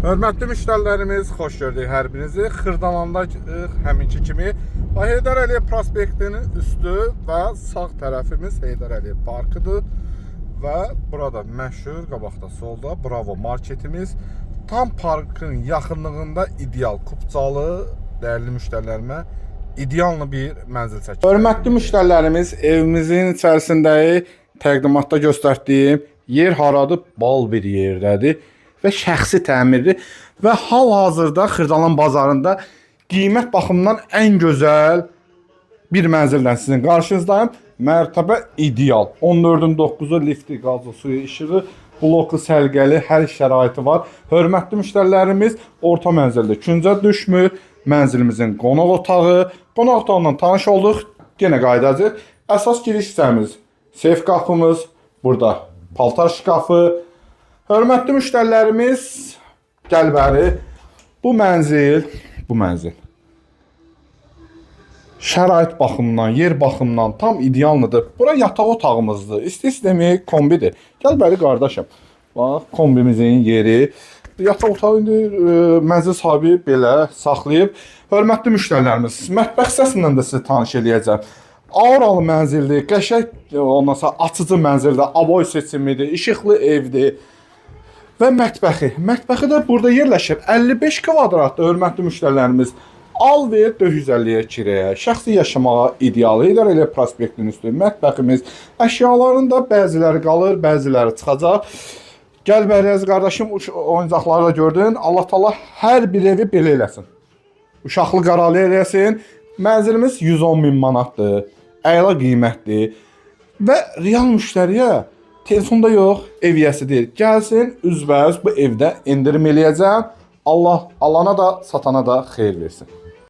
Hörmətli müştərilərimiz, xoş gördük hər birinizi. Xırdalanda həminki kimi Heydər Əliyev prospektinin üstü və sağ tərəfimiz Heydər Əliyev parkıdır. Və burada məşhur, qabaqda solda Bravo marketimiz. Tam parkın yaxınlığında ideal Kupcalı, dəyərli müştərilərimə ideal bir mənzil çəkir. Hörmətli müştərilərimiz, evimizin içərisindəyi təqdimatda göstərdiyim yer haradır? Bal bir yerdədir və şəxsi təmirli və hal-hazırda Xırdalan bazarında qiymət baxımından ən gözəl bir mənzildən sizin qarşınızdayım. Mərtəbə ideal. 14-ün 9-u lifti, qazı, suyu, işığı, bloku sərgəli, hər şəraiti var. Hörmətli müştərilərimiz, orta mənzildə küncə düşmür. Mənzilimizin qonaq otağı. Qonaq otağından tanış olduq. Yenə qayıdacaq. Əsas giriş hissəmiz, seyf qapımız, burada paltar şkafı. Hörmətli müştərilərimiz, gəl bəri, bu mənzil şərait baxımından, yer baxımından tam idealdır. Bura yataq otağımızdır. İstəmək kombidir. Gəl bəri qardaşım. Bax, kombimizin yeri. Yataq otağı mənzil sahibi belə saxlayıb. Hörmətli müştərilərimiz, mətbəx hissəsindən də sizi tanış eləyəcəm. Auralı mənzildir, qəşəng, ondan sonra açıcı mənzildir, avoy seçimidir, işıqlı evdir. Və mətbəxi. Mətbəxi də burada yerləşib. 55 kvadratdır, hörmətli müştərilərimiz. Al ver 450-yə kirəyə. Şəxsi yaşamağa ideal. Heydər Əliyev prospektinin üstü mətbəximiz. Əşyaların da bəziləri qalır, bəziləri çıxacaq. Gəl bəri əziz qardaşım, oyuncaqları da gördün. Allah Taala hər bir evi belə eləsin. Uşaqlı qaralı eləsin. Mənzilimiz 110.000 manatdır. Əyla qiymətdir. Və real müştəriyə telefonda yox, ev yəsidir. Gəlsin, üzbəüz bu evdə endirim eləyəcəm. Allah alana da, satana da xeyir versin.